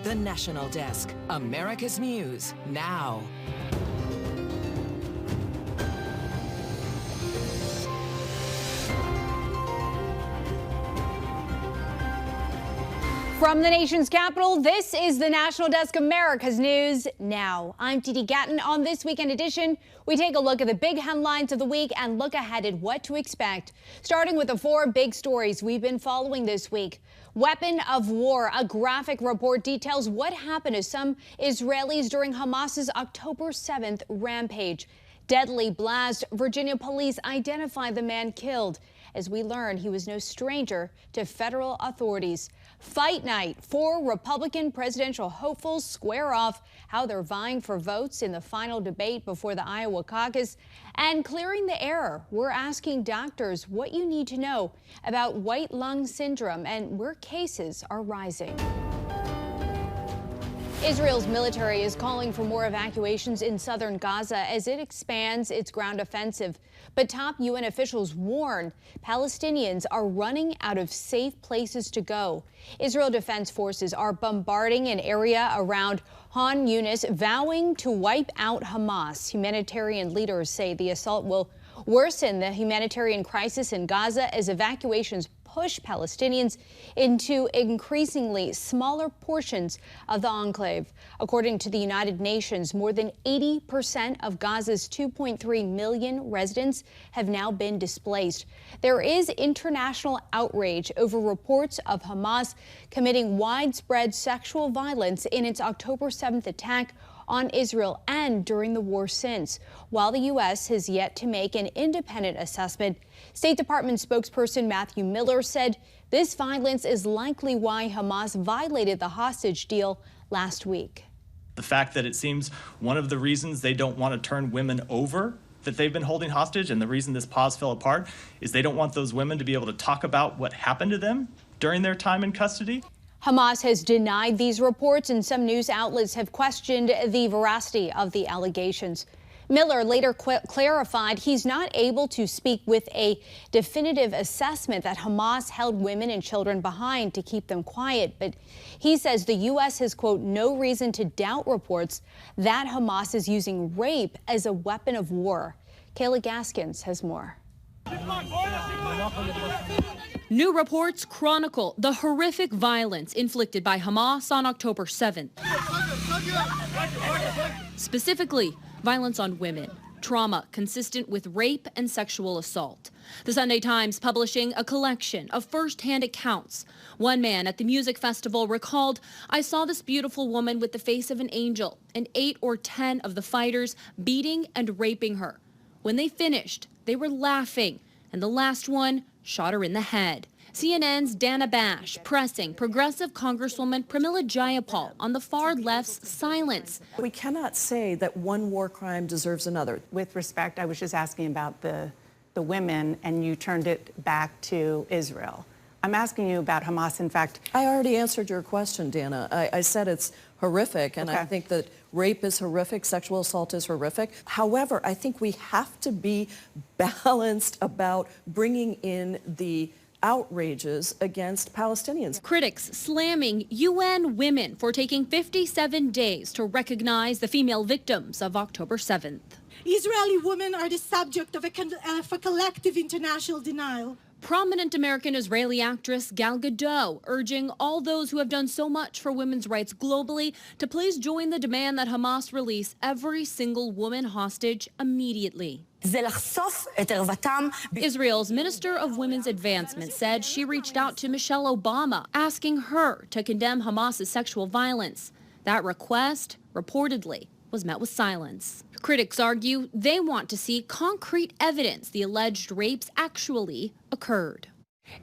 The National Desk, America's News Now. From the nation's capital, this is the National Desk, America's News Now. I'm Didi Gatton. On this weekend edition, we take a look at the big headlines of the week and look ahead at what to expect. Starting with the 4 big stories we've been following this week. Weapon of war. A graphic report details what happened to some Israelis during Hamas's October 7th rampage. Deadly blast. Virginia police identify the man killed. As we learn, he was no stranger to federal authorities. Fight night. 4 Republican presidential hopefuls square off how they're vying for votes in the final debate before the Iowa caucus. And clearing the air, we're asking doctors what you need to know about white lung syndrome and where cases are rising. Israel's military is calling for more evacuations in southern Gaza as it expands its ground offensive. But top UN officials warn Palestinians are running out of safe places to go. Israel Defense Forces are bombarding an area around Han Yunis, vowing to wipe out Hamas. Humanitarian leaders say the assault will worsen the humanitarian crisis in Gaza as evacuations push Palestinians into increasingly smaller portions of the enclave. According to the United Nations, more than 80% of Gaza's 2.3 million residents have now been displaced. There is international outrage over reports of Hamas committing widespread sexual violence in its October 7th attack on Israel and during the war since. While the U.S. has yet to make an independent assessment, State Department spokesperson Matthew Miller said this violence is likely why Hamas violated the hostage deal last week. The fact that it seems one of the reasons they don't want to turn women over that they've been holding hostage, and the reason this pause fell apart, is they don't want those women to be able to talk about what happened to them during their time in custody. Hamas has denied these reports, and some news outlets have questioned the veracity of the allegations. Miller later clarified he's not able to speak with a definitive assessment that Hamas held women and children behind to keep them quiet, but he says the U.S. has, quote, no reason to doubt reports that Hamas is using rape as a weapon of war. Kayla Gaskins has more. New reports chronicle the horrific violence inflicted by Hamas on October 7th. Specifically, violence on women, trauma consistent with rape and sexual assault. The Sunday Times publishing a collection of first-hand accounts. One man at the music festival recalled, "I saw this beautiful woman with the face of an angel and 8 or 10 of the fighters beating and raping her. When they finished, they were laughing, and the last one shot her in the head." CNN's Dana Bash pressing progressive Congresswoman Pramila Jayapal on the far left's silence. We cannot say that one war crime deserves another. With respect, I was just asking about the women, and you turned it back to Israel. I'm asking you about Hamas. In fact, I already answered your question, Dana. I said it's horrific, and I think that rape is horrific, sexual assault is horrific. However, I think we have to be balanced about bringing in the outrages against Palestinians. Critics slamming UN women for taking 57 days to recognize the female victims of October 7th. Israeli women are the subject of a collective international denial. Prominent American-Israeli actress Gal Gadot urging all those who have done so much for women's rights globally to please join the demand that Hamas release every single woman hostage immediately. Israel's Minister of Women's Advancement said she reached out to Michelle Obama, asking her to condemn Hamas's sexual violence. That request, reportedly, was met with silence. Critics argue they want to see concrete evidence the alleged rapes actually occurred.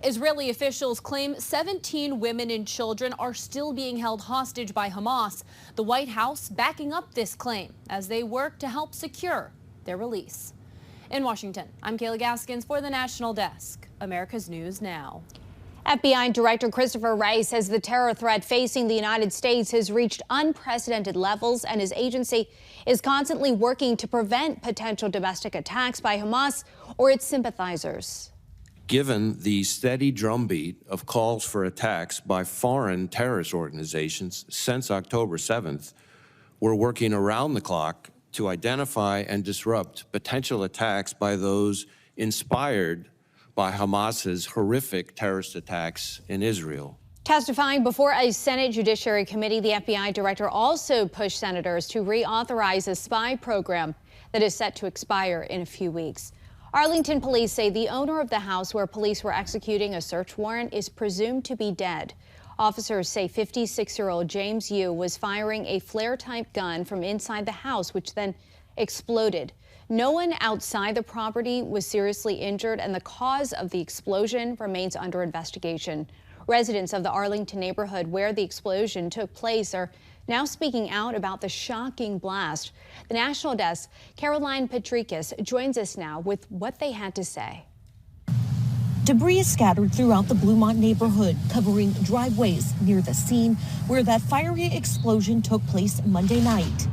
Israeli officials claim 17 women and children are still being held hostage by Hamas. The White House backing up this claim as they work to help secure their release. In Washington, I'm Kayla Gaskins for the National Desk, America's News Now. FBI Director Christopher Wray says the terror threat facing the United States has reached unprecedented levels, and his agency is constantly working to prevent potential domestic attacks by Hamas or its sympathizers. Given the steady drumbeat of calls for attacks by foreign terrorist organizations since October 7th, we're working around the clock to identify and disrupt potential attacks by those inspired by Hamas's horrific terrorist attacks in Israel. Testifying before a Senate Judiciary Committee, the FBI director also pushed senators to reauthorize a spy program that is set to expire in a few weeks. Arlington police say the owner of the house where police were executing a search warrant is presumed to be dead. Officers say 56-year-old James Yu was firing a flare-type gun from inside the house, which then exploded. No one outside the property was seriously injured, and the cause of the explosion remains under investigation. Residents of the Arlington neighborhood where the explosion took place are now speaking out about the shocking blast. The National Desk, Caroline Petrikis, joins us now with what they had to say. Debris is scattered throughout the Beaumont neighborhood, covering driveways near the scene where that fiery explosion took place Monday night.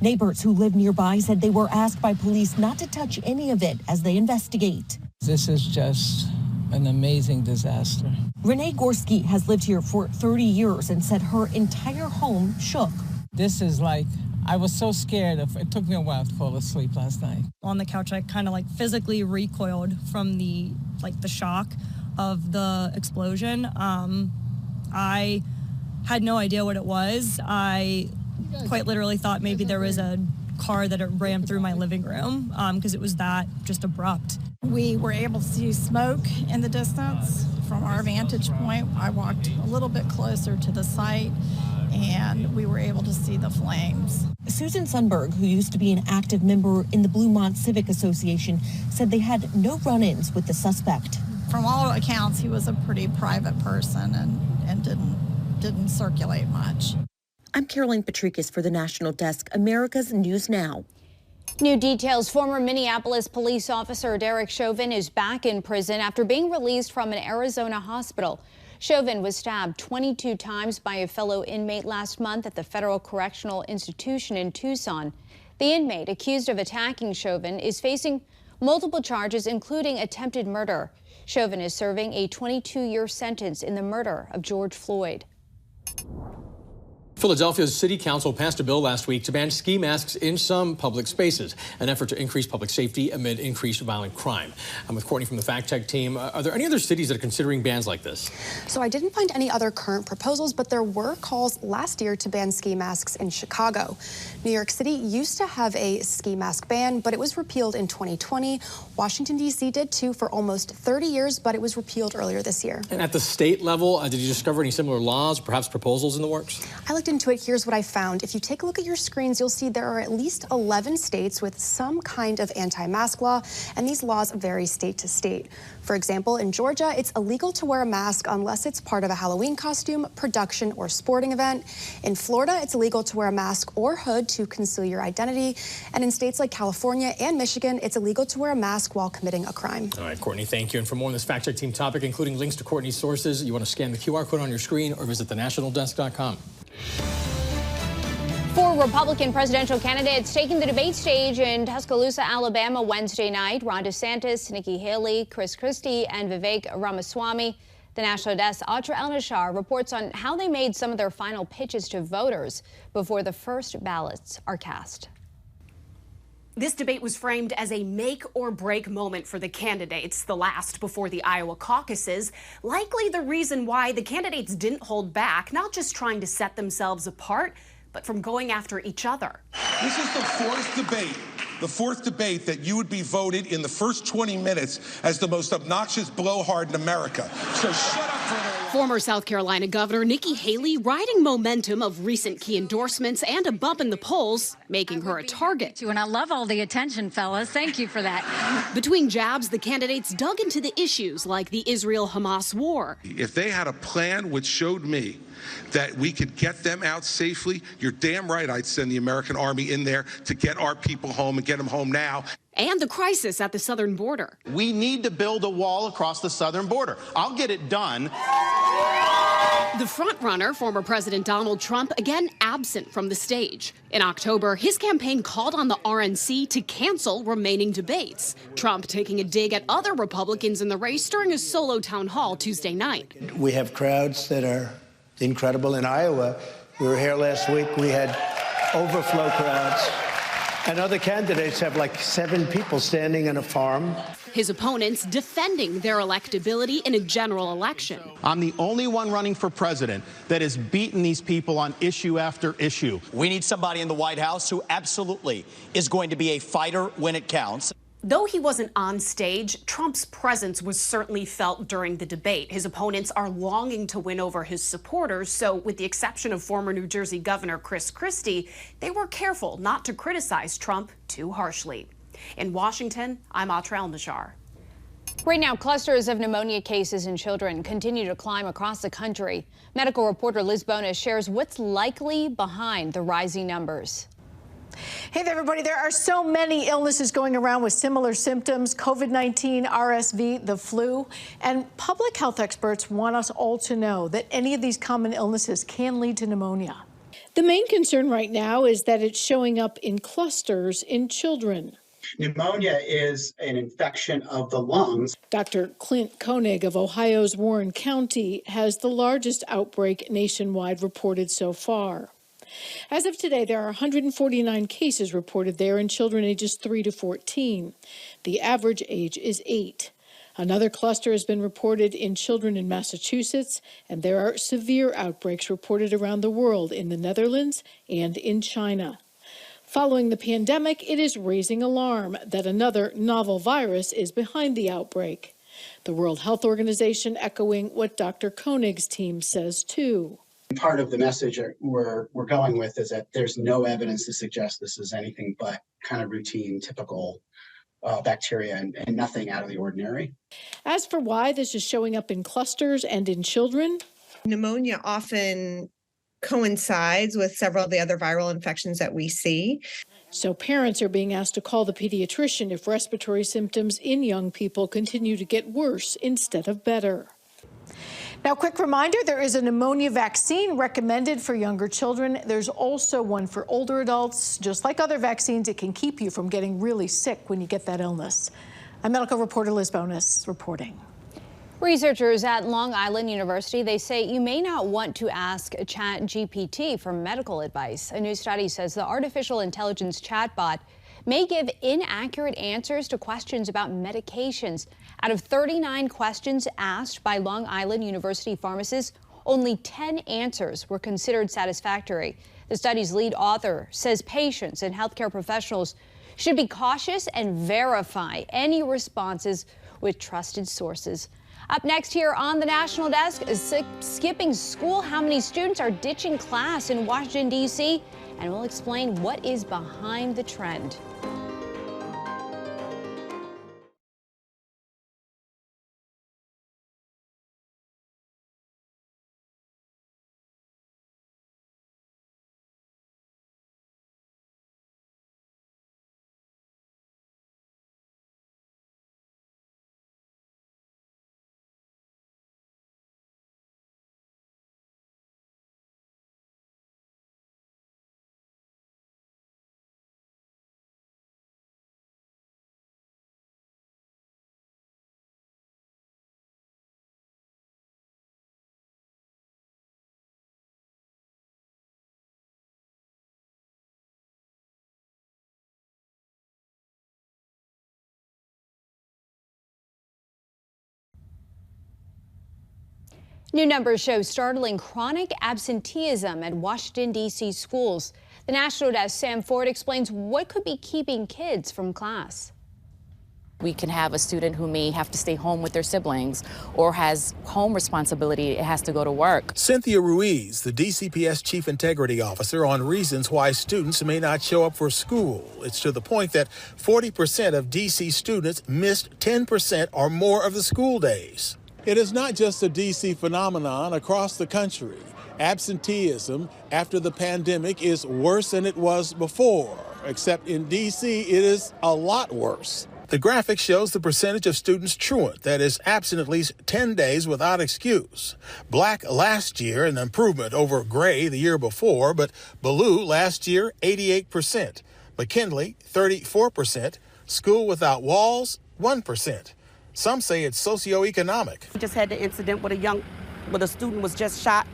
Neighbors who live nearby said they were asked by police not to touch any of it as they investigate. This is just an amazing disaster. Renee Gorski has lived here for 30 years and said her entire home shook. This is like, I was so scared. It took me a while to fall asleep last night. On the couch, I kind of physically recoiled from the shock of the explosion. I had no idea what it was. I quite literally thought maybe there was a car that ran through my living room because it was that just abrupt. We were able to see smoke in the distance from our vantage point. I walked a little bit closer to the site and we were able to see the flames. Susan Sundberg, who used to be an active member in the Beaumont Civic Association, said they had no run-ins with the suspect. From all accounts, he was a pretty private person and didn't circulate much. I'm Caroline Petrikis for the National Desk, America's News Now. New details. Former Minneapolis police officer Derek Chauvin is back in prison after being released from an Arizona hospital. Chauvin was stabbed 22 times by a fellow inmate last month at the Federal Correctional Institution in Tucson. The inmate accused of attacking Chauvin is facing multiple charges, including attempted murder. Chauvin is serving a 22-year sentence in the murder of George Floyd. Philadelphia's city council passed a bill last week to ban ski masks in some public spaces, an effort to increase public safety amid increased violent crime. I'm with Courtney from the Fact Check team. Are there any other cities that are considering bans like this? So I didn't find any other current proposals, but there were calls last year to ban ski masks in Chicago. New York City used to have a ski mask ban, but it was repealed in 2020. Washington, D.C. did too for almost 30 years, but it was repealed earlier this year. And at the state level, did you discover any similar laws, perhaps proposals in the works? I looked into it. Here's what I found. If you take a look at your screens, you'll see there are at least 11 states with some kind of anti-mask law, and these laws vary state to state. For example, in Georgia, it's illegal to wear a mask unless it's part of a Halloween costume, production, or sporting event. In Florida, it's illegal to wear a mask or hood to conceal your identity. And in states like California and Michigan, it's illegal to wear a mask while committing a crime. All right, Courtney, thank you. And for more on this Fact Check team topic, including links to Courtney's sources, you want to scan the QR code on your screen or visit thenationaldesk.com. 4 Republican presidential candidates taking the debate stage in Tuscaloosa, Alabama Wednesday night. Ron DeSantis, Nikki Haley, Chris Christie, and Vivek Ramaswamy. The National Desk, Atra El-Nashar, reports on how they made some of their final pitches to voters before the first ballots are cast. This debate was framed as a make or break moment for the candidates, the last before the Iowa caucuses. Likely the reason why the candidates didn't hold back, not just trying to set themselves apart, but from going after each other. This is the fourth debate that you would be voted in the first 20 minutes as the most obnoxious blowhard in America. So shut up for a minute. Former South Carolina Governor Nikki Haley riding momentum of recent key endorsements and a bump in the polls, making her a target. And I love all the attention, fellas. Thank you for that. Between jabs, the candidates dug into the issues like the Israel-Hamas war. If they had a plan which showed me that we could get them out safely, you're damn right I'd send the American Army in there to get our people home and get them home now. And the crisis at the southern border. We need to build a wall across the southern border. I'll get it done. The frontrunner, former President Donald Trump, again absent from the stage. In October, his campaign called on the RNC to cancel remaining debates. Trump taking a dig at other Republicans in the race during a solo town hall Tuesday night. We have crowds that are incredible. In Iowa, we were here last week, we had overflow crowds. And other candidates have like 7 people standing in a farm. His opponents defending their electability in a general election. I'm the only one running for president that has beaten these people on issue after issue. We need somebody in the White House who absolutely is going to be a fighter when it counts. Though he wasn't on stage, Trump's presence was certainly felt during the debate. His opponents are longing to win over his supporters, so with the exception of former New Jersey Governor Chris Christie, they were careful not to criticize Trump too harshly. In Washington, I'm Atrell Nashar. Right now, clusters of pneumonia cases in children continue to climb across the country. Medical reporter Liz Bonas shares what's likely behind the rising numbers. Hey there, everybody. There are so many illnesses going around with similar symptoms: COVID-19, RSV, the flu. And public health experts want us all to know that any of these common illnesses can lead to pneumonia. The main concern right now is that it's showing up in clusters in children. Pneumonia is an infection of the lungs. Dr. Clint Koenig of Ohio's Warren County has the largest outbreak nationwide reported so far. As of today, there are 149 cases reported there in children ages 3 to 14. The average age is 8. Another cluster has been reported in children in Massachusetts, and there are severe outbreaks reported around the world in the Netherlands and in China. Following the pandemic, it is raising alarm that another novel virus is behind the outbreak. The World Health Organization echoing what Dr. Koenig's team says, too. Part of the message we're going with is that there's no evidence to suggest this is anything but kind of routine, typical bacteria and nothing out of the ordinary. As for why this is showing up in clusters and in children, pneumonia often coincides with several of the other viral infections that we see. So parents are being asked to call the pediatrician if respiratory symptoms in young people continue to get worse instead of better. Now, quick reminder, there is a pneumonia vaccine recommended for younger children. There's also one for older adults. Just like other vaccines, it can keep you from getting really sick when you get that illness. I'm medical reporter Liz Bonas reporting. Researchers at Long Island University, they say you may not want to ask ChatGPT for medical advice. A new study says the artificial intelligence chatbot may give inaccurate answers to questions about medications. Out of 39 questions asked by Long Island University pharmacists, only 10 answers were considered satisfactory. The study's lead author says patients and healthcare professionals should be cautious and verify any responses with trusted sources. Up next here on the National Desk is skipping school, how many students are ditching class in Washington, D.C., and we'll explain what is behind the trend. New numbers show startling chronic absenteeism at Washington, D.C. schools. The National Desk Sam Ford explains what could be keeping kids from class. We can have a student who may have to stay home with their siblings or has home responsibility, it has to go to work. Cynthia Ruiz, the DCPS Chief Integrity Officer, on reasons why students may not show up for school. It's to the point that 40% of DC students missed 10% or more of the school days. It is not just a DC phenomenon across the country. Absenteeism after the pandemic is worse than it was before, except in DC it is a lot worse. The graphic shows the percentage of students truant, that is, absent at least 10 days without excuse. Black last year, an improvement over gray the year before, but blue last year, 88%. McKinley, 34%. School without walls, 1%. Some say it's socioeconomic. We just had the incident with a student was just shot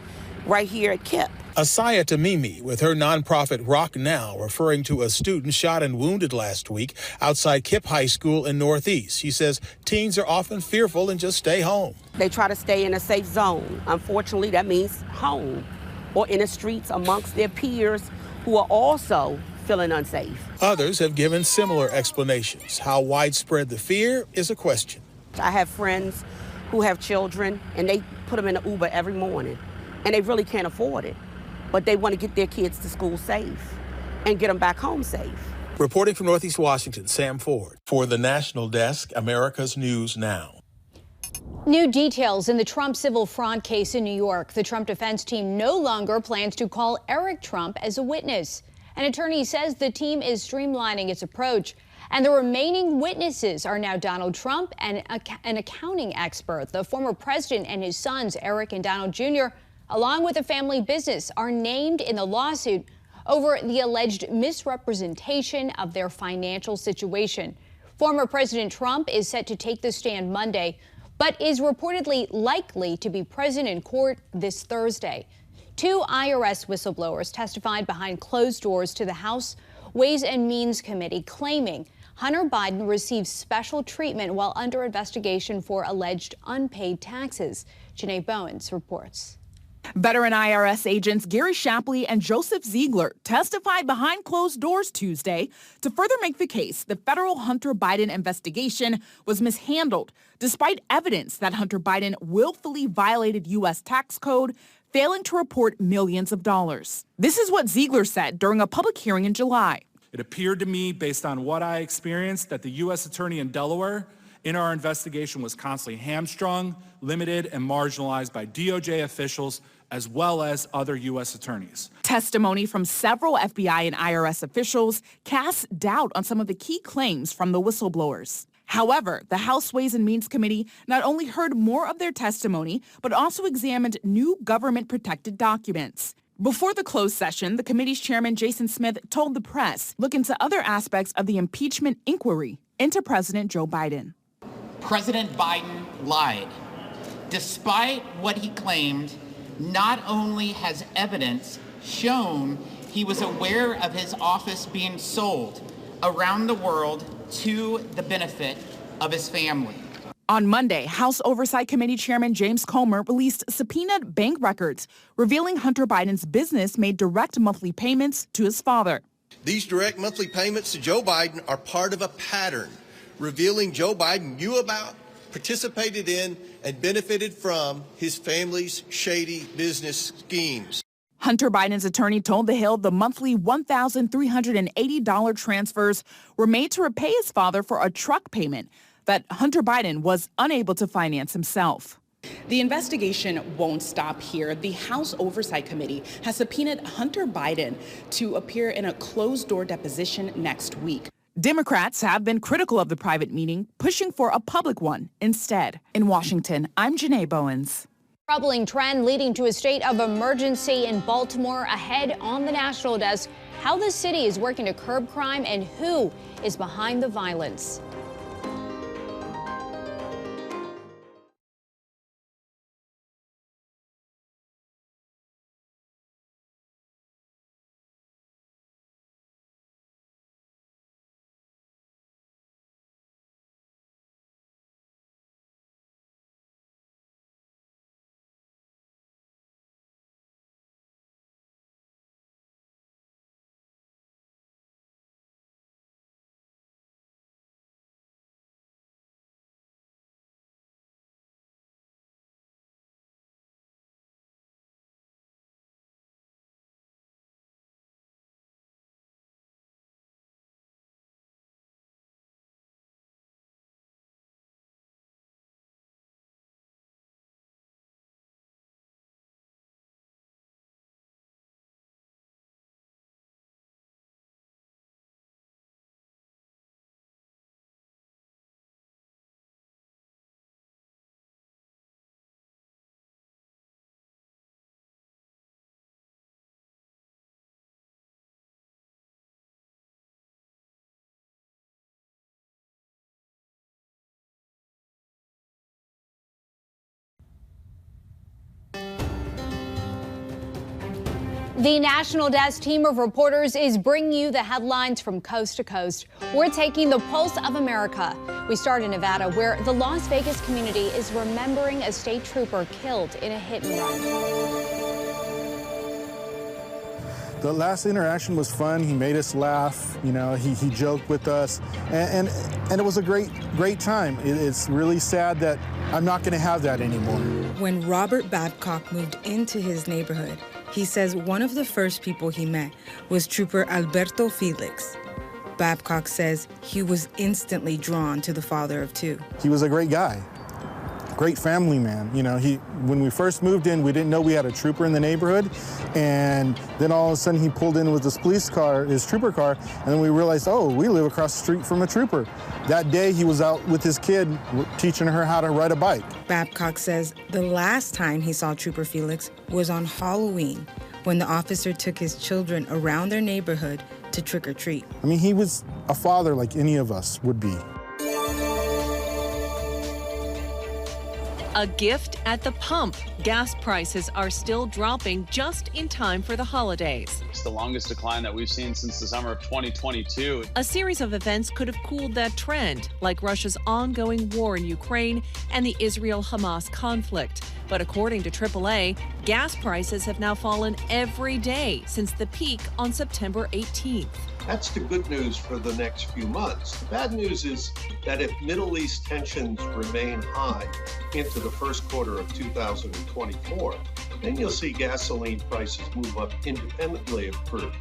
right here at KIPP. Asaya Tamimi with her nonprofit Rock Now, referring to a student shot and wounded last week outside KIPP High School in Northeast. She says teens are often fearful and just stay home. They try to stay in a safe zone. Unfortunately, that means home or in the streets amongst their peers who are also feeling unsafe. Others have given similar explanations. How widespread the fear is a question. I have friends who have children and they put them in an Uber every morning and they really can't afford it. But they want to get their kids to school safe and get them back home safe. Reporting from Northeast Washington, Sam Ford. For the National Desk, America's News Now. New details in the Trump civil fraud case in New York. The Trump defense team no longer plans to call Eric Trump as a witness. An attorney says the team is streamlining its approach. And the remaining witnesses are now Donald Trump and an accounting expert. The former president and his sons, Eric and Donald Jr., along with a family business, are named in the lawsuit over the alleged misrepresentation of their financial situation. Former President Trump is set to take the stand Monday, but is reportedly likely to be present in court this Thursday. 2 IRS whistleblowers testified behind closed doors to the House Ways and Means Committee, claiming Hunter Biden received special treatment while under investigation for alleged unpaid taxes. Janae Bowens reports. Veteran IRS agents Gary Shapley and Joseph Ziegler testified behind closed doors Tuesday to further make the case the federal Hunter Biden investigation was mishandled, despite evidence that Hunter Biden willfully violated U.S. tax code, failing to report millions of dollars. This is what Ziegler said during a public hearing in July. It appeared to me, based on what I experienced, that the U.S. attorney in Delaware in our investigation was constantly hamstrung, limited, and marginalized by DOJ officials as well as other U.S. attorneys. Testimony from several FBI and IRS officials casts doubt on some of the key claims from the whistleblowers. However, the House Ways and Means Committee not only heard more of their testimony, but also examined new government-protected documents. Before the closed session, the committee's chairman, Jason Smith, told the press, look into other aspects of the impeachment inquiry into President Joe Biden. President Biden lied. Despite what he claimed, not only has evidence shown he was aware of his office being sold around the world to the benefit of his family. On Monday, House Oversight Committee Chairman James Comer released subpoenaed bank records revealing Hunter Biden's business made direct monthly payments to his father. These direct monthly payments to Joe Biden are part of a pattern revealing Joe Biden knew about, participated in, and benefited from his family's shady business schemes. Hunter Biden's attorney told The Hill the monthly $1,380 transfers were made to repay his father for a truck payment that Hunter Biden was unable to finance himself. The investigation won't stop here. The House Oversight Committee has subpoenaed Hunter Biden to appear in a closed-door deposition next week. Democrats have been critical of the private meeting, pushing for a public one instead. In Washington, I'm Janae Bowens. Troubling trend leading to a state of emergency in Baltimore. Ahead on the National Desk, how the city is working to curb crime and who is behind the violence. The National Desk team of reporters is bringing you the headlines from coast to coast. We're taking the pulse of America. We start in Nevada, where the Las Vegas community is remembering a state trooper killed in a hit and run. The last interaction was fun. He made us laugh. You know, he joked with us, and it was a great time. It's really sad that I'm not going to have that anymore. When Robert Babcock moved into his neighborhood, he says one of the first people he met was Trooper Alberto Felix. Babcock says he was instantly drawn to the father of two. He was a great guy, great family man. You know, when we first moved in, we didn't know we had a trooper in the neighborhood, and then all of a sudden he pulled in with his police car, his trooper car, and then we realized, oh, we live across the street from a trooper. That day he was out with his kid teaching her how to ride a bike. Babcock says the last time he saw Trooper Felix was on Halloween, when the officer took his children around their neighborhood to trick or treat. I mean, he was a father like any of us would be. A gift at the pump. Gas prices are still dropping just in time for the holidays. It's the longest decline that we've seen since the summer of 2022. A series of events could have cooled that trend, like Russia's ongoing war in Ukraine and the Israel-Hamas conflict. But according to AAA, gas prices have now fallen every day since the peak on September 18th. That's the good news for the next few months. The bad news is that if Middle East tensions remain high into the first quarter of 2024, then you'll see gasoline prices move up independently of crude.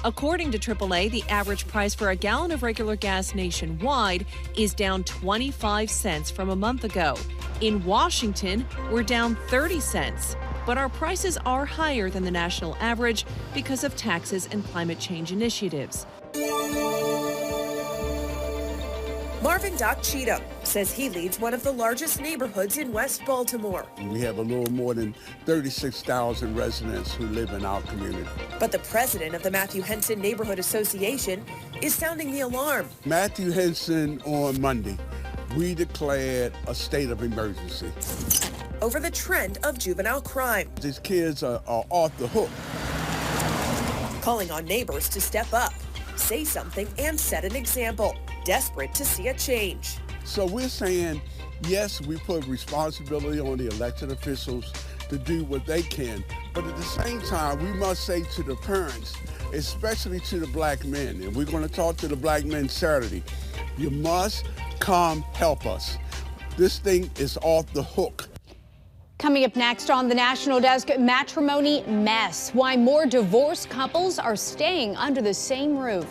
According to AAA, the average price for a gallon of regular gas nationwide is down 25 cents from a month ago. In Washington, we're down 30 cents. But our prices are higher than the national average because of taxes and climate change initiatives. Marvin Doc Cheatham says he leads one of the largest neighborhoods in West Baltimore. We have a little more than 36,000 residents who live in our community. But the president of the Matthew Henson Neighborhood Association is sounding the alarm. Matthew Henson on Monday, we declared a state of emergency over the trend of juvenile crime. These kids are off the hook. Calling on neighbors to step up, say something, and set an example. Desperate to see a change. So we're saying, yes, we put responsibility on the elected officials to do what they can, but at the same time, we must say to the parents, especially to the black men, and we're going to talk to the black men Saturday, you must come help us. This thing is off the hook. Coming up next on the National Desk, matrimony mess. Why more divorced couples are staying under the same roof.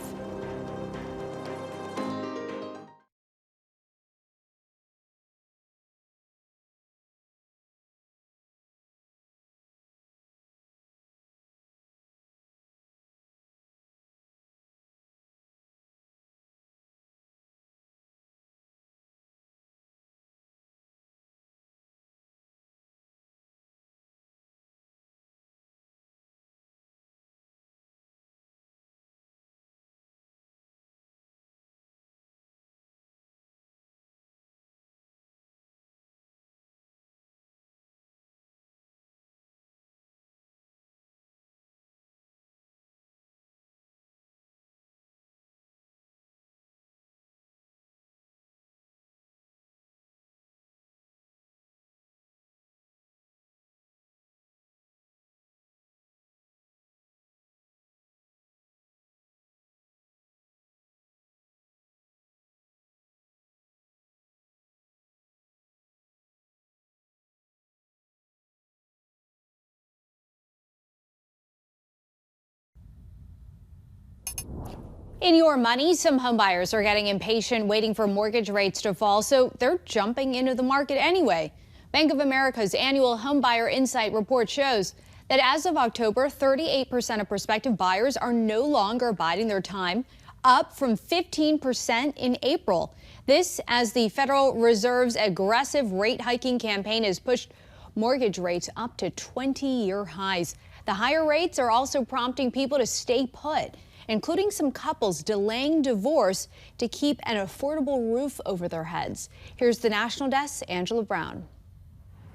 In your money, some homebuyers are getting impatient waiting for mortgage rates to fall, so they're jumping into the market anyway. Bank of America's annual Homebuyer Insight report shows that as of October, 38% of prospective buyers are no longer biding their time, up from 15% in April. This as the Federal Reserve's aggressive rate hiking campaign has pushed mortgage rates up to 20-year highs. The higher rates are also prompting people to stay put, including some couples delaying divorce to keep an affordable roof over their heads. Here's the National Desk's Angelo Brown.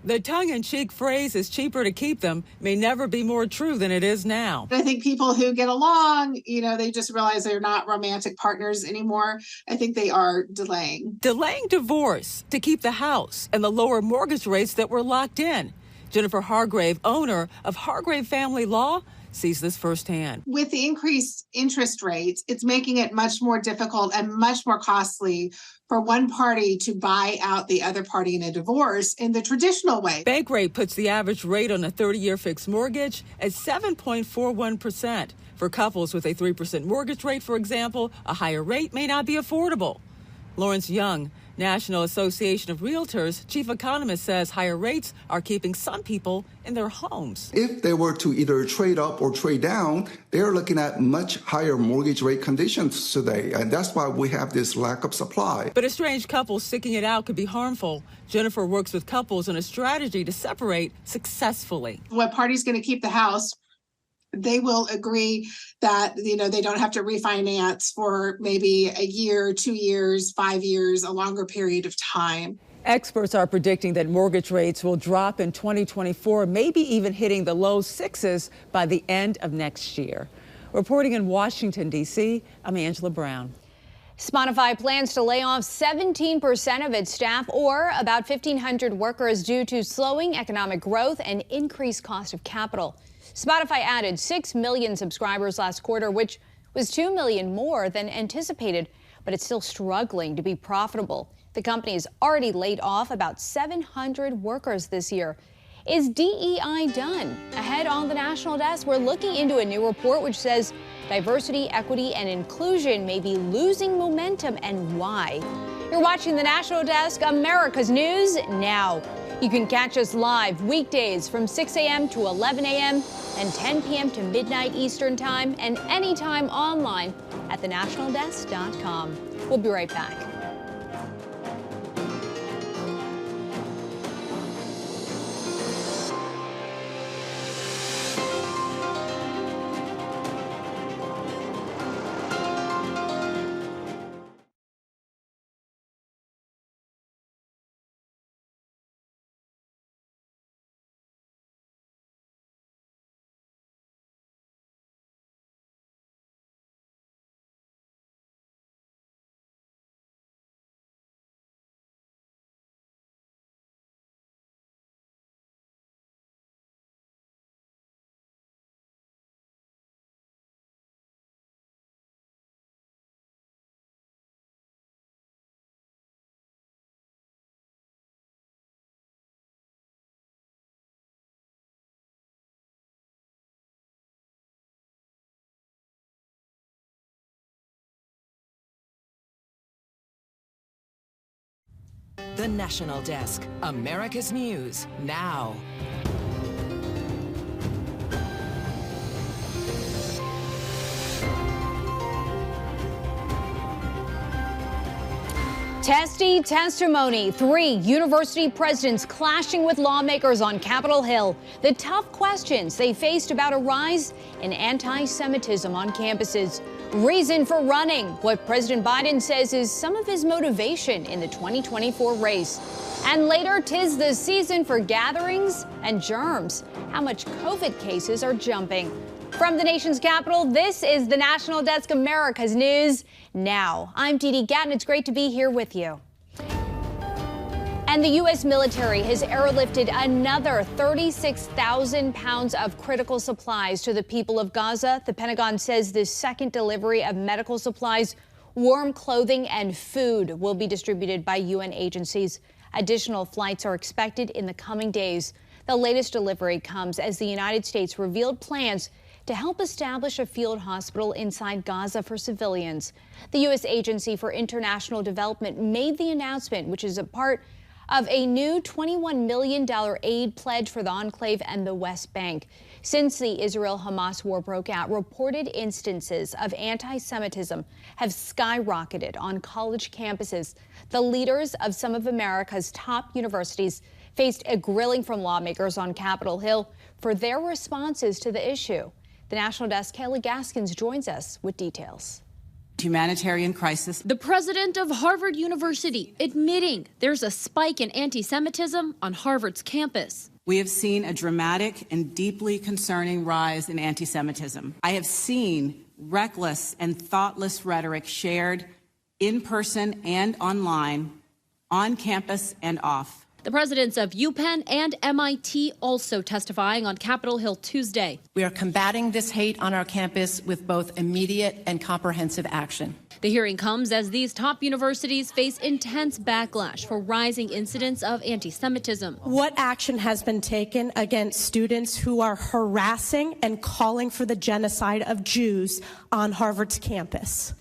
The tongue-in-cheek phrase, "it's cheaper to keep them," may never be more true than it is now. I think people who get along, they just realize they're not romantic partners anymore. I think they are delaying. Delaying divorce to keep the house and the lower mortgage rates that were locked in. Jennifer Hargrave, owner of Hargrave Family Law, sees this firsthand. With the increased interest rates, it's making it much more difficult and much more costly for one party to buy out the other party in a divorce in the traditional way. Bankrate puts the average rate on a 30-year fixed mortgage at 7.41%. For couples with a 3% mortgage rate, for example, a higher rate may not be affordable. Lawrence Young, National Association of Realtors chief economist, says higher rates are keeping some people in their homes. If they were to either trade up or trade down, they're looking at much higher mortgage rate conditions today, and that's why we have this lack of supply. But estranged couples sticking it out could be harmful. Jennifer works with couples on a strategy to separate successfully. What party's going to keep the house? They will agree that, they don't have to refinance for maybe a year, 2 years, 5 years, a longer period of time. Experts are predicting that mortgage rates will drop in 2024, maybe even hitting the low sixes by the end of next year. Reporting in Washington, D.C., I'm Angela Brown. Spotify plans to lay off 17% of its staff, or about 1,500 workers, due to slowing economic growth and increased cost of capital. Spotify added 6 million subscribers last quarter, which was 2 million more than anticipated, but it's still struggling to be profitable. The company has already laid off about 700 workers this year. Is DEI done? Ahead on the National Desk, we're looking into a new report which says diversity, equity, and inclusion may be losing momentum, and why. You're watching the National Desk, America's News Now. You can catch us live weekdays from 6 a.m. to 11 a.m. and 10 p.m. to midnight Eastern Time, and anytime online at thenationaldesk.com. We'll be right back. The National Desk, America's News Now. Testy testimony. 3 university presidents clashing with lawmakers on Capitol Hill. The tough questions they faced about a rise in anti-Semitism on campuses. Reason for running. What President Biden says is some of his motivation in the 2024 race. And later, 'tis the season for gatherings and germs. How much COVID cases are jumping. From the nation's capital, this is the National Desk, America's News Now. I'm Dee Dee Gatton. It's great to be here with you. And the U.S. military has airlifted another 36,000 pounds of critical supplies to the people of Gaza. The Pentagon says this second delivery of medical supplies, warm clothing, and food will be distributed by UN agencies. Additional flights are expected in the coming days. The latest delivery comes as the United States revealed plans to help establish a field hospital inside Gaza for civilians. The U.S. Agency for International Development made the announcement, which is a part of a new $21 million aid pledge for the enclave and the West Bank. Since the Israel-Hamas war broke out, reported instances of anti-Semitism have skyrocketed on college campuses. The leaders of some of America's top universities faced a grilling from lawmakers on Capitol Hill for their responses to the issue. The National Desk, Kelly Gaskins, joins us with details. Humanitarian crisis. The president of Harvard University admitting there's a spike in anti-Semitism on Harvard's campus. We have seen a dramatic and deeply concerning rise in anti-Semitism. I have seen reckless and thoughtless rhetoric shared in person and online, on campus and off. The presidents of UPenn and MIT also testifying on Capitol Hill Tuesday. We are combating this hate on our campus with both immediate and comprehensive action. The hearing comes as these top universities face intense backlash for rising incidents of anti-Semitism. What action has been taken against students who are harassing and calling for the genocide of Jews on Harvard's campus?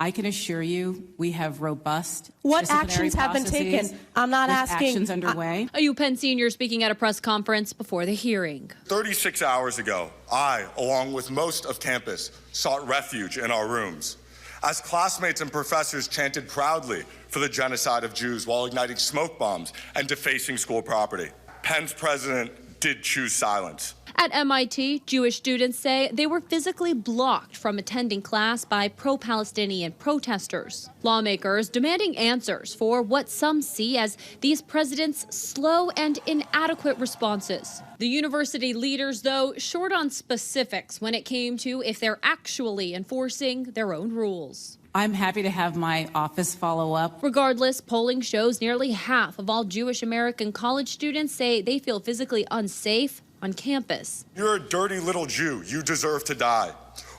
I can assure you we have robust What actions have been taken? I'm not asking. Actions underway. A UPenn senior speaking at a press conference before the hearing. 36 hours ago, I, along with most of campus, sought refuge in our rooms. As classmates and professors chanted proudly for the genocide of Jews while igniting smoke bombs and defacing school property, Penn's president did choose silence. At MIT, Jewish students say they were physically blocked from attending class by pro-Palestinian protesters. Lawmakers demanding answers for what some see as these presidents' slow and inadequate responses. The university leaders, though, short on specifics when it came to if they're actually enforcing their own rules. I'm happy to have my office follow up. Regardless, polling shows nearly half of all Jewish American college students say they feel physically unsafe on campus. You're a dirty little Jew. You deserve to die.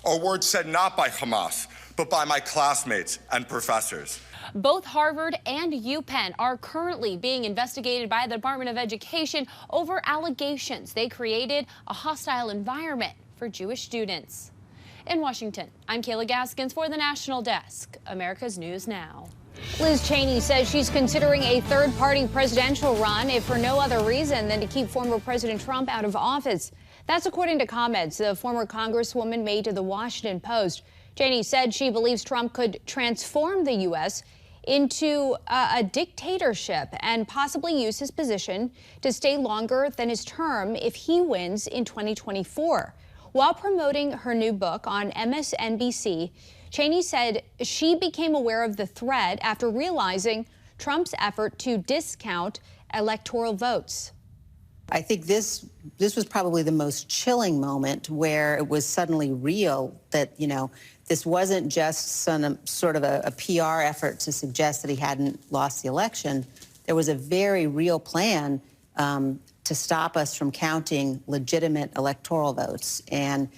Or words said not by Hamas, but by my classmates and professors. Both Harvard and UPenn are currently being investigated by the Department of Education over allegations they created a hostile environment for Jewish students. In Washington, I'm Kayla Gaskins for the National Desk, America's News Now. Liz Cheney says she's considering a third-party presidential run, if for no other reason than to keep former President Trump out of office. That's according to comments the former Congresswoman made to the Washington Post. Cheney said she believes Trump could transform the U.S. into a dictatorship and possibly use his position to stay longer than his term if he wins in 2024. While promoting her new book on MSNBC, Cheney said she became aware of the threat after realizing Trump's effort to discount electoral votes. I think this was probably the most chilling moment where it was suddenly real that, this wasn't just some sort of a PR effort to suggest that he hadn't lost the election. There was a very real plan to stop us from counting legitimate electoral votes. And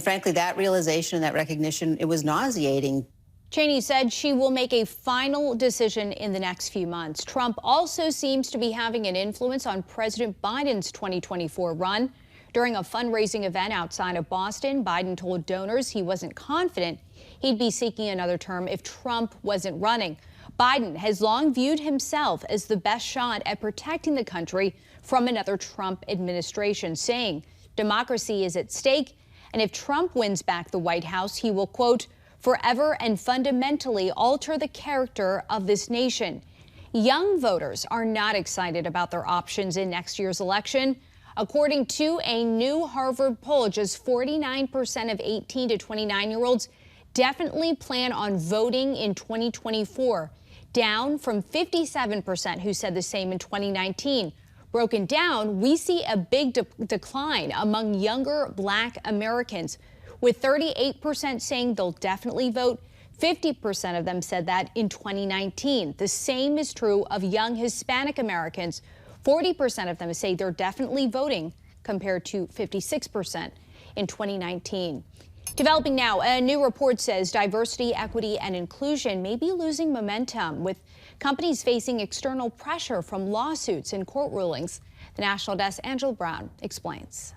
frankly, that realization and that recognition, it was nauseating. Cheney said she will make a final decision in the next few months. Trump also seems to be having an influence on President Biden's 2024 run. During a fundraising event outside of Boston, Biden told donors he wasn't confident he'd be seeking another term if Trump wasn't running. Biden has long viewed himself as the best shot at protecting the country from another Trump administration, saying democracy is at stake, and if Trump wins back the White House, he will, quote, forever and fundamentally alter the character of this nation. Young voters are not excited about their options in next year's election. According to a new Harvard poll, just 49% of 18 to 29-year-olds definitely plan on voting in 2024, down from 57% who said the same in 2019. Broken down, we see a big decline among younger Black Americans, with 38% saying they'll definitely vote. 50% of them said that in 2019. The same is true of young Hispanic Americans. 40% of them say they're definitely voting, compared to 56% in 2019. Developing now, a new report says diversity, equity, and inclusion may be losing momentum, with companies facing external pressure from lawsuits and court rulings. The National Desk, Angelo Brown, explains.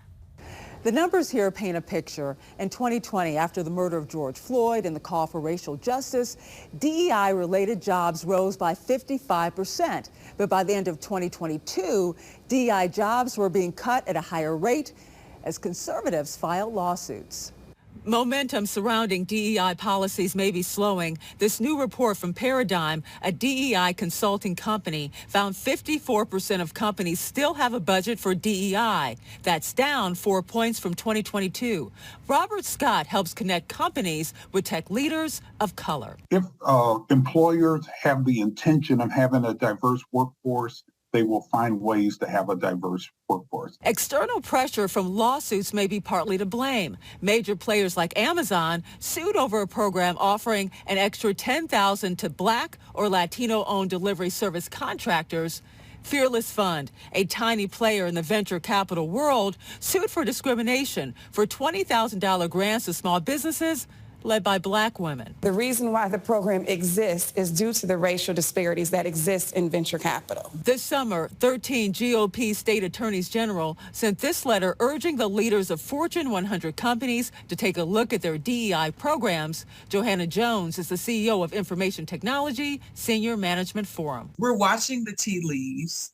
The numbers here paint a picture. In 2020, after the murder of George Floyd and the call for racial justice, DEI-related jobs rose by 55%. But by the end of 2022, DEI jobs were being cut at a higher rate as conservatives filed lawsuits. Momentum surrounding DEI policies may be slowing. This new report from Paradigm, a DEI consulting company, found 54% of companies still have a budget for DEI. That's down 4 points from 2022. Robert Scott helps connect companies with tech leaders of color. If employers have the intention of having a diverse workforce, they will find ways to have a diverse workforce. External pressure from lawsuits may be partly to blame. Major players like Amazon sued over a program offering an extra $10,000 to Black or Latino-owned delivery service contractors. Fearless Fund, a tiny player in the venture capital world, sued for discrimination for $20,000 grants to small businesses led by Black women. The reason why the program exists is due to the racial disparities that exist in venture capital. This summer, 13 GOP state attorneys general sent this letter urging the leaders of Fortune 100 companies to take a look at their DEI programs. Johanna Jones is the CEO of Information Technology Senior Management Forum. We're watching the tea leaves.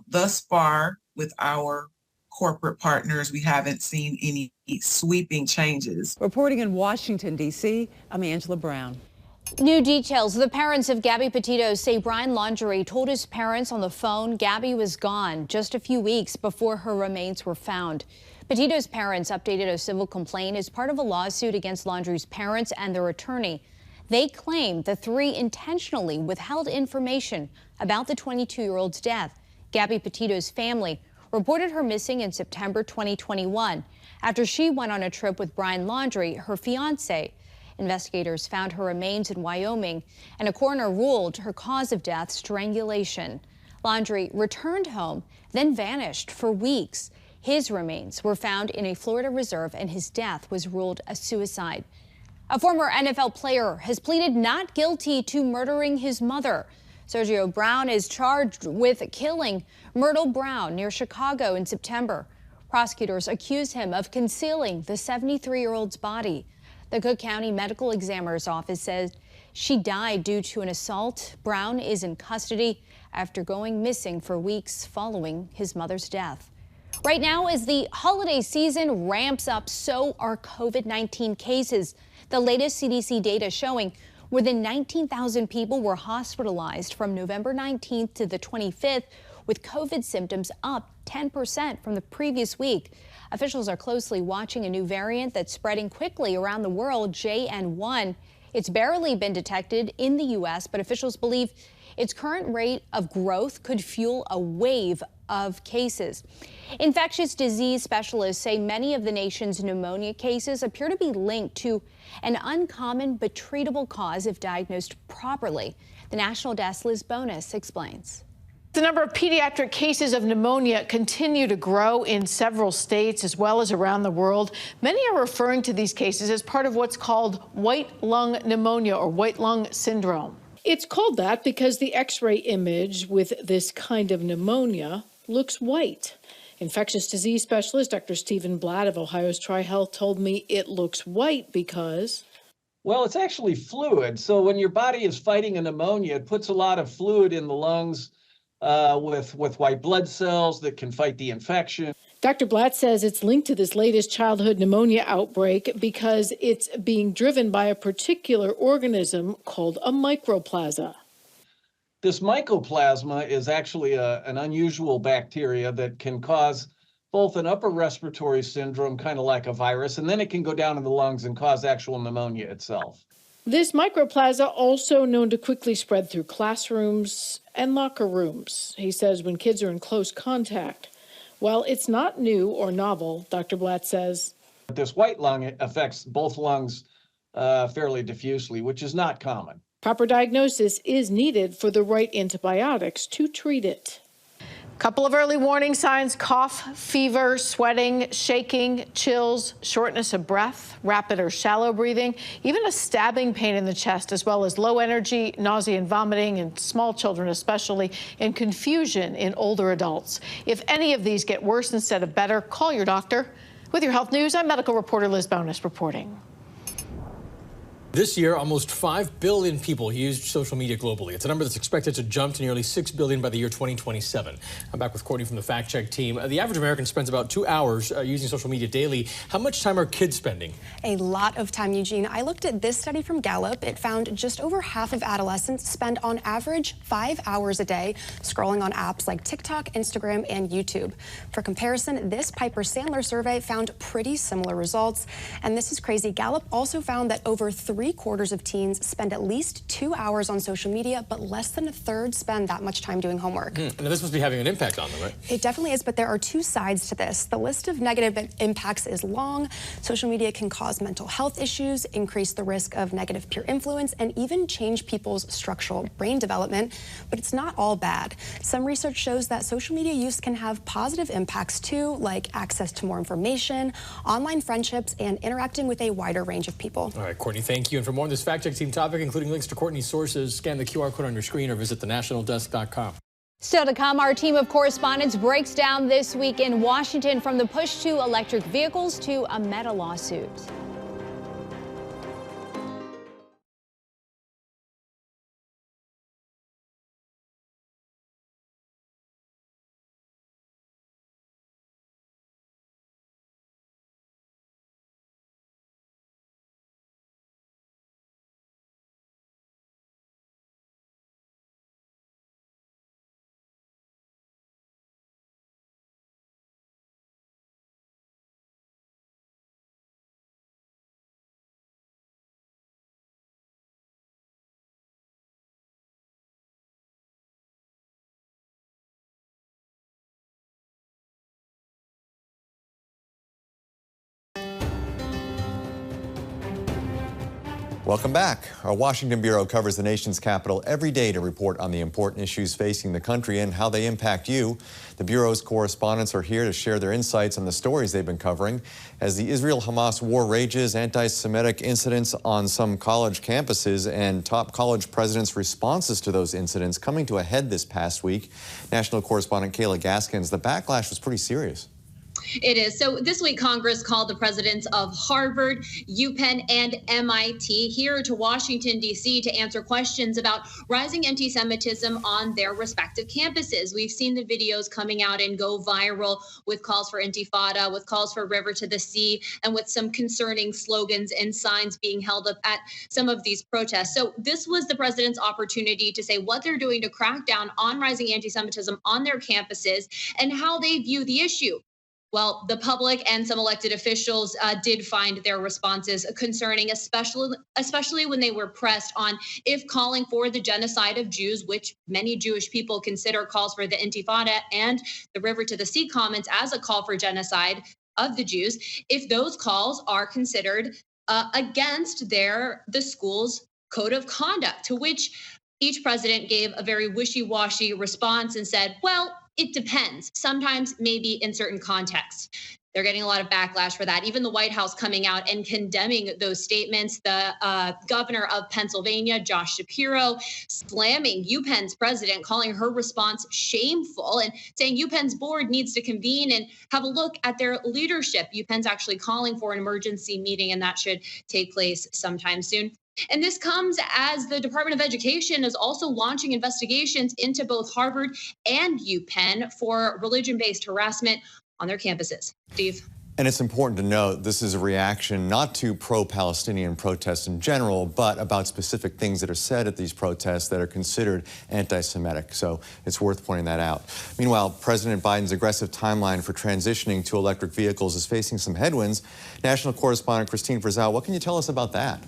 Thus far, with our corporate partners, we haven't seen any sweeping changes. Reporting in Washington, D.C., I'm Angela Brown. New details. The parents of Gabby Petito say Brian Laundrie told his parents on the phone Gabby was gone just a few weeks before her remains were found. Petito's parents updated a civil complaint as part of a lawsuit against Laundrie's parents and their attorney. They claim the three intentionally withheld information about the 22-year-old's death. Gabby Petito's family reported her missing in September 2021 after she went on a trip with Brian Laundrie, her fiancé. Investigators found her remains in Wyoming, and a coroner ruled her cause of death strangulation. Laundrie returned home, then vanished for weeks. His remains were found in a Florida reserve, and his death was ruled a suicide. A former NFL player has pleaded not guilty to murdering his mother. Sergio Brown is charged with killing Myrtle Brown near Chicago in September. Prosecutors accuse him of concealing the 73-year-old's body. The Cook County Medical Examiner's Office says she died due to an assault. Brown is in custody after going missing for weeks following his mother's death. Right now, as the holiday season ramps up, so are COVID-19 cases. The latest CDC data showing more than 19,000 people were hospitalized from November 19th to the 25th, with COVID symptoms up 10% from the previous week. Officials are closely watching a new variant that's spreading quickly around the world, JN1. It's barely been detected in the U.S., but officials believe its current rate of growth could fuel a wave of cases. Infectious disease specialists say many of the nation's pneumonia cases appear to be linked to an uncommon but treatable cause if diagnosed properly. The National Desk Liz Bonus explains. The number of pediatric cases of pneumonia continue to grow in several states as well as around the world. Many are referring to these cases as part of what's called white lung pneumonia or white lung syndrome. It's called that because the X-ray image with this kind of pneumonia looks white. Infectious disease specialist Dr. Stephen Blatt of Ohio's Tri-Health told me it looks white because... Well, it's actually fluid. So when your body is fighting a pneumonia, it puts a lot of fluid in the lungs with white blood cells that can fight the infection. Dr. Blatt says it's linked to this latest childhood pneumonia outbreak because it's being driven by a particular organism called a mycoplasma. This mycoplasma is actually an unusual bacteria that can cause both an upper respiratory syndrome, kind of like a virus, and then it can go down in the lungs and cause actual pneumonia itself. This mycoplasma also known to quickly spread through classrooms and locker rooms, he says, when kids are in close contact. While it's not new or novel, Dr. Blatt says, this white lung affects both lungs fairly diffusely, which is not common. Proper diagnosis is needed for the right antibiotics to treat it. Couple of early warning signs: cough, fever, sweating, shaking, chills, shortness of breath, rapid or shallow breathing, even a stabbing pain in the chest, as well as low energy, nausea and vomiting in small children especially, and confusion in older adults. If any of these get worse instead of better, call your doctor. With your health news, I'm medical reporter Liz Bonus reporting. This year, almost 5 billion people used social media globally. It's a number that's expected to jump to nearly 6 billion by the year 2027. I'm back with Courtney from the Fact Check team. The average American spends about 2 hours using social media daily. How much time are kids spending? A lot of time, Eugene. I looked at this study from Gallup. It found just over half of adolescents spend on average 5 hours a day scrolling on apps like TikTok, Instagram, and YouTube. For comparison, this Piper Sandler survey found pretty similar results. And this is crazy. Gallup also found that over 3/4 of teens spend at least 2 hours on social media, but less than a third spend that much time doing homework. And this must be having an impact on them, right? It definitely is, but there are two sides to this. The list of negative impacts is long. Social media can cause mental health issues, increase the risk of negative peer influence, and even change people's structural brain development. But it's not all bad. Some research shows that social media use can have positive impacts too, like access to more information, online friendships, and interacting with a wider range of people. All right, Courtney, thank you. And for more on this Fact Check team topic, including links to Courtney's sources, scan the QR code on your screen or visit thenationaldesk.com. Still to come, our team of correspondents breaks down this week in Washington, from the push to electric vehicles to a meta lawsuit. Welcome back. Our Washington Bureau covers the nation's capital every day to report on the important issues facing the country and how they impact you. The Bureau's correspondents are here to share their insights on the stories they've been covering. As the Israel-Hamas war rages, anti-Semitic incidents on some college campuses and top college presidents' responses to those incidents coming to a head this past week. National correspondent Kayla Gaskins, the backlash was pretty serious. It is. So this week, Congress called the presidents of Harvard, UPenn, and MIT here to Washington, D.C. to answer questions about rising anti-Semitism on their respective campuses. We've seen the videos coming out and go viral with calls for intifada, with calls for river to the sea, and with some concerning slogans and signs being held up at some of these protests. So this was the president's opportunity to say what they're doing to crack down on rising anti-Semitism on their campuses and how they view the issue. Well, the public and some elected officials did find their responses concerning, especially when they were pressed on if calling for the genocide of Jews, which many Jewish people consider calls for the Intifada and the River to the Sea comments as a call for genocide of the Jews, if those calls are considered against the school's code of conduct, to which each president gave a very wishy-washy response and said, well, it depends. Sometimes, maybe in certain contexts. They're getting a lot of backlash for that. Even the White House coming out and condemning those statements. The governor of Pennsylvania, Josh Shapiro, slamming UPenn's president, calling her response shameful and saying UPenn's board needs to convene and have a look at their leadership. UPenn's actually calling for an emergency meeting, and that should take place sometime soon. And this comes as the Department of Education is also launching investigations into both Harvard and UPenn for religion-based harassment on their campuses. Steve. And it's important to note this is a reaction not to pro-Palestinian protests in general, but about specific things that are said at these protests that are considered anti-Semitic. So it's worth pointing that out. Meanwhile, President Biden's aggressive timeline for transitioning to electric vehicles is facing some headwinds. National correspondent Christine Frizzell, what can you tell us about that?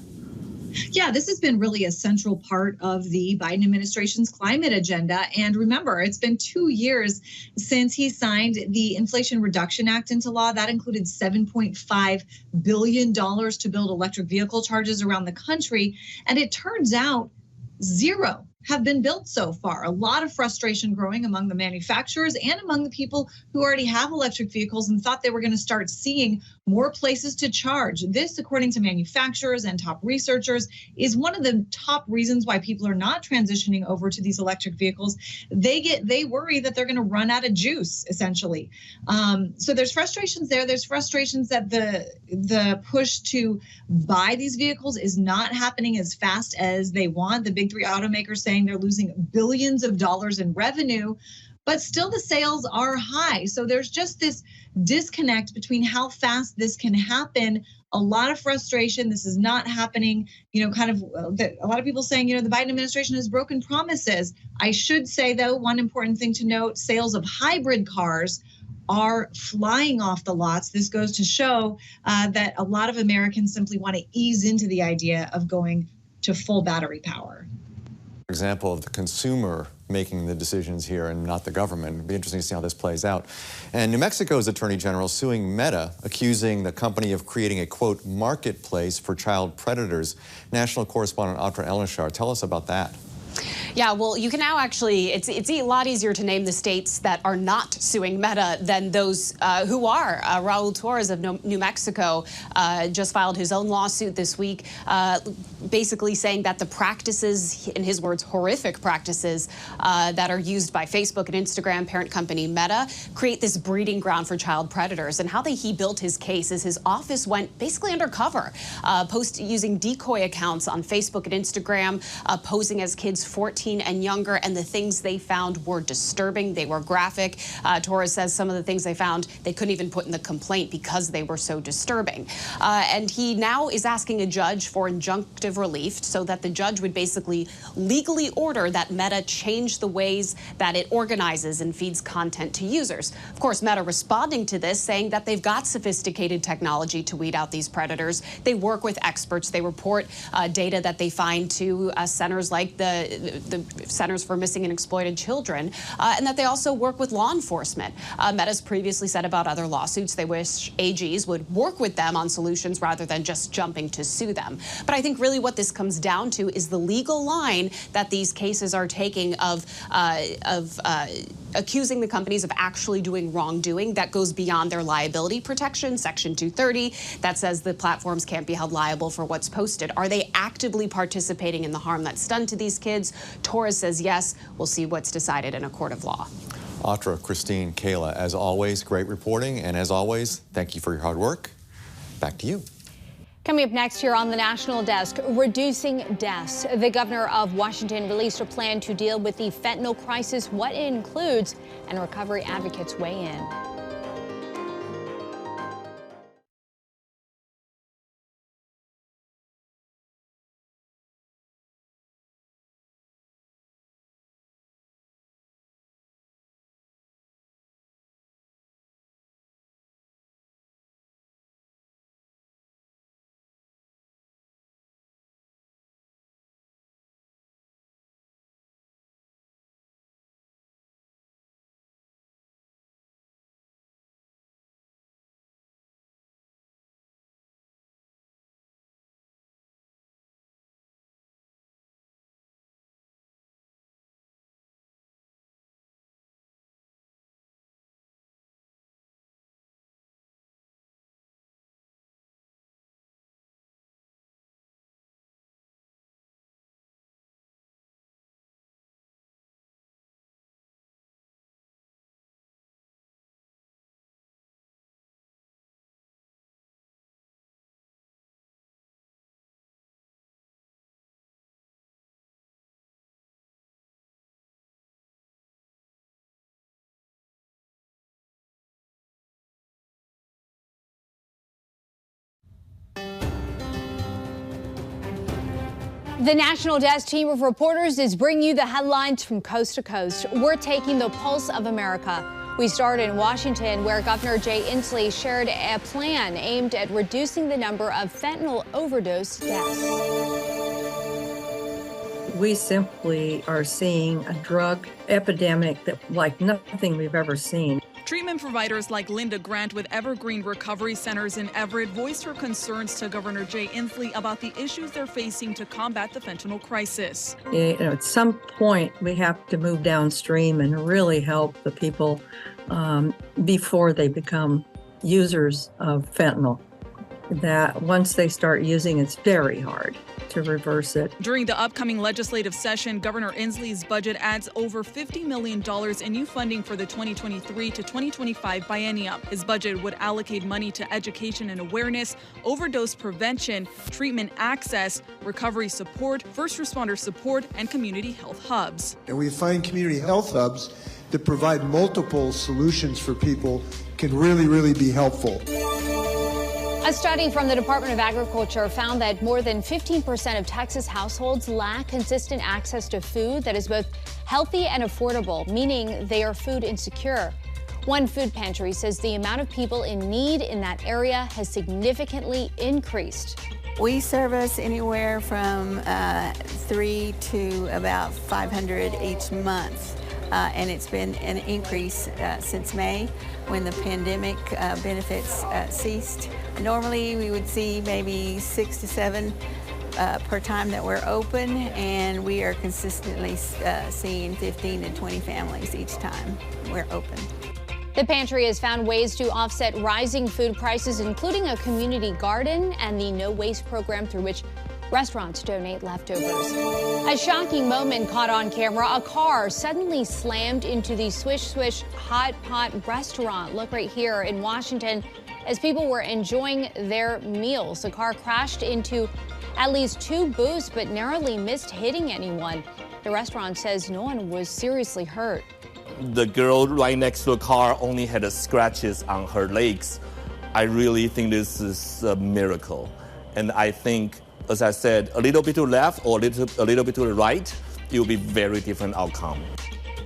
Yeah, this has been really a central part of the Biden administration's climate agenda. And remember, it's been 2 years since he signed the Inflation Reduction Act into law. That included $7.5 billion to build electric vehicle chargers around the country. And it turns out zero have been built so far. A lot of frustration growing among the manufacturers and among the people who already have electric vehicles and thought they were going to start seeing more places to charge. This, according to manufacturers and top researchers, is one of the top reasons why people are not transitioning over to these electric vehicles. They worry that they're going to run out of juice, essentially. So there's frustrations there. There's frustrations that the push to buy these vehicles is not happening as fast as they want. The big three automakers saying they're losing billions of dollars in revenue, but still the sales are high. So there's just this disconnect between how fast this can happen. A lot of frustration. This is not happening, a lot of people saying, the Biden administration has broken promises. I should say, though, one important thing to note, sales of hybrid cars are flying off the lots. This goes to show that a lot of Americans simply want to ease into the idea of going to full battery power. Example of the consumer making the decisions here and not the government. It'd be interesting to see how this plays out. And New Mexico's Attorney General suing Meta, accusing the company of creating a, quote, marketplace for child predators. National correspondent Atra Elnashar, tell us about that. Yeah, well, you can now actually, it's a lot easier to name the states that are not suing Meta than those who are. Raul Torres of New Mexico just filed his own lawsuit this week, basically saying that the practices, in his words, horrific practices that are used by Facebook and Instagram parent company Meta create this breeding ground for child predators. And how he built his case is his office went basically undercover, using decoy accounts on Facebook and Instagram, posing as kids 14 and younger, and the things they found were disturbing. They were graphic. Torres says some of the things they found they couldn't even put in the complaint because they were so disturbing. And he now is asking a judge for injunctive relief so that the judge would basically legally order that Meta change the ways that it organizes and feeds content to users. Of course, Meta responding to this, saying that they've got sophisticated technology to weed out these predators. They work with experts. They report data that they find to centers like the Centers for Missing and Exploited Children, and that they also work with law enforcement. Meta's previously said about other lawsuits they wish AGs would work with them on solutions rather than just jumping to sue them. But I think really what this comes down to is the legal line that these cases are taking of accusing the companies of actually doing wrongdoing that goes beyond their liability protection, Section 230, that says the platforms can't be held liable for what's posted. Are they actively participating in the harm that's done to these kids? Torres says yes. We'll see what's decided in a court of law. Atra, Christine, Kayla, as always, great reporting. And as always, thank you for your hard work. Back to you. Coming up next here on the National Desk, reducing deaths. The governor of Washington released a plan to deal with the fentanyl crisis, what it includes, and recovery advocates weigh in. The National Desk team of reporters is bringing you the headlines from coast to coast. We're taking the pulse of America. We start in Washington, where Governor Jay Inslee shared a plan aimed at reducing the number of fentanyl overdose deaths. We simply are seeing a drug epidemic like nothing we've ever seen. Treatment providers like Linda Grant with Evergreen Recovery Centers in Everett voiced her concerns to Governor Jay Inslee about the issues they're facing to combat the fentanyl crisis. At some point, we have to move downstream and really help the people before they become users of fentanyl, that once they start using, it's very hard to reverse it. During the upcoming legislative session, Governor Inslee's budget adds over $50 million in new funding for the 2023 to 2025 biennium. His budget would allocate money to education and awareness, overdose prevention, treatment access, recovery support, first responder support, and community health hubs. And we find community health hubs that provide multiple solutions for people can really be helpful. A study from the Department of Agriculture found that more than 15% of Texas households lack consistent access to food that is both healthy and affordable, meaning they are food insecure. One food pantry says the amount of people in need in that area has significantly increased. We service anywhere from 3 to about 500 each month. And it's been an increase since May when the pandemic benefits ceased. Normally we would see maybe 6 to 7 per time that we're open, and we are consistently seeing 15 to 20 families each time we're open. The pantry has found ways to offset rising food prices, including a community garden and the No Waste program through which restaurants donate leftovers. A shocking moment caught on camera. A car suddenly slammed into the Swish Swish Hot Pot restaurant. Look right here in Washington. As people were enjoying their meals, the car crashed into at least 2 booths but narrowly missed hitting anyone. The restaurant says no one was seriously hurt. The girl right next to the car only had scratches on her legs. I really think this is a miracle. And I think, as I said, a little bit to the left or a little bit to the right, it will be very different outcome.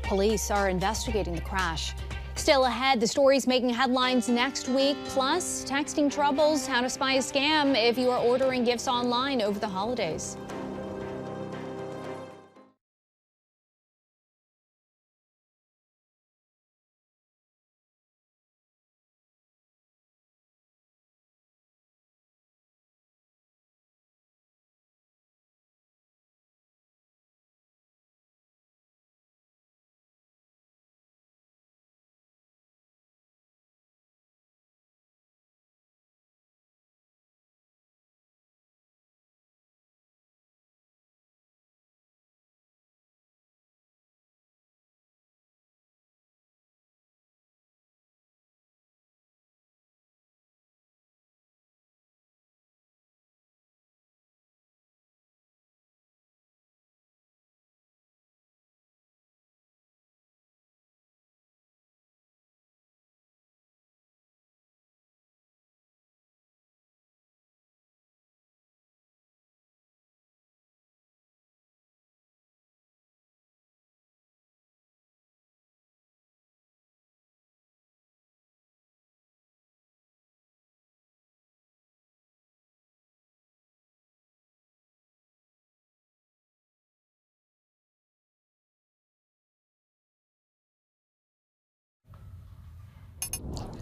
Police are investigating the crash. Still ahead, the stories making headlines next week, plus texting troubles, how to spy a scam if you are ordering gifts online over the holidays.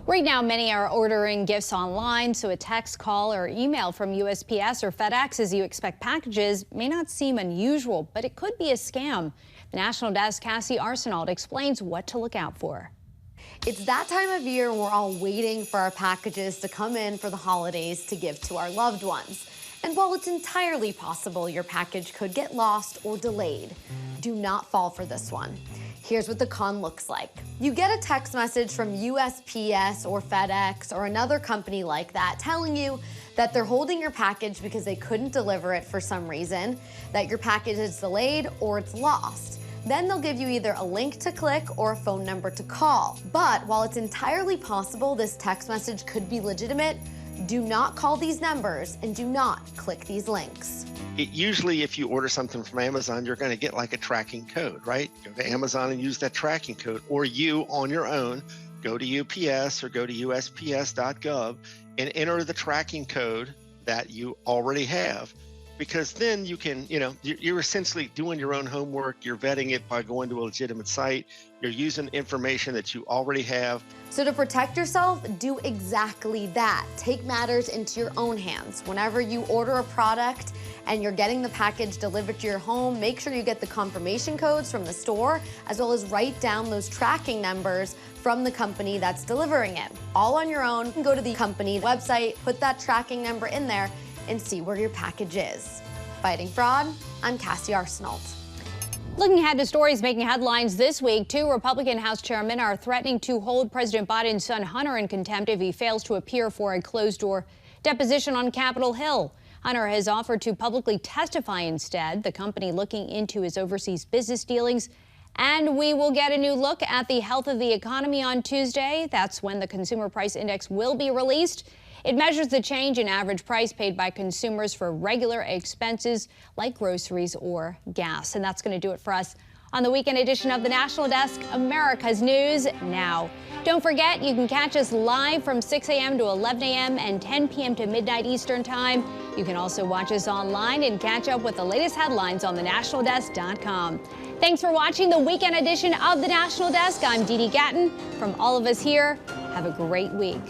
Right now, many are ordering gifts online, so a text, call, or email from USPS or FedEx as you expect packages may not seem unusual, but it could be a scam. The National Desk Cassie Arsenault explains what to look out for. It's that time of year when we're all waiting for our packages to come in for the holidays to give to our loved ones. And while it's entirely possible your package could get lost or delayed, do not fall for this one. Here's what the con looks like. You get a text message from USPS or FedEx or another company like that telling you that they're holding your package because they couldn't deliver it for some reason, that your package is delayed or it's lost. Then they'll give you either a link to click or a phone number to call. But while it's entirely possible this text message could be legitimate, do not call these numbers and do not click these links. Usually if you order something from Amazon, you're going to get like a tracking code, right? Go to Amazon and use that tracking code, or you on your own, go to UPS or go to USPS.gov and enter the tracking code that you already have because then you can, you're essentially doing your own homework. You're vetting it by going to a legitimate site. You're using information that you already have. So to protect yourself, do exactly that. Take matters into your own hands. Whenever you order a product and you're getting the package delivered to your home, make sure you get the confirmation codes from the store, as well as write down those tracking numbers from the company that's delivering it. All on your own. You can go to the company website, put that tracking number in there, and see where your package is. Fighting fraud, I'm Cassie Arsenault. Looking ahead to stories making headlines this week, 2 Republican House chairmen are threatening to hold President Biden's son Hunter in contempt if he fails to appear for a closed-door deposition on Capitol Hill. Hunter has offered to publicly testify instead, the company looking into his overseas business dealings. And we will get a new look at the health of the economy on Tuesday. That's when the Consumer Price Index will be released. It measures the change in average price paid by consumers for regular expenses like groceries or gas. And that's going to do it for us on the weekend edition of the National Desk, America's News Now. Don't forget, you can catch us live from 6 a.m. to 11 a.m. and 10 p.m. to midnight Eastern Time. You can also watch us online and catch up with the latest headlines on thenationaldesk.com. Thanks for watching the weekend edition of the National Desk. I'm Dee Dee Gatton. From all of us here, have a great week.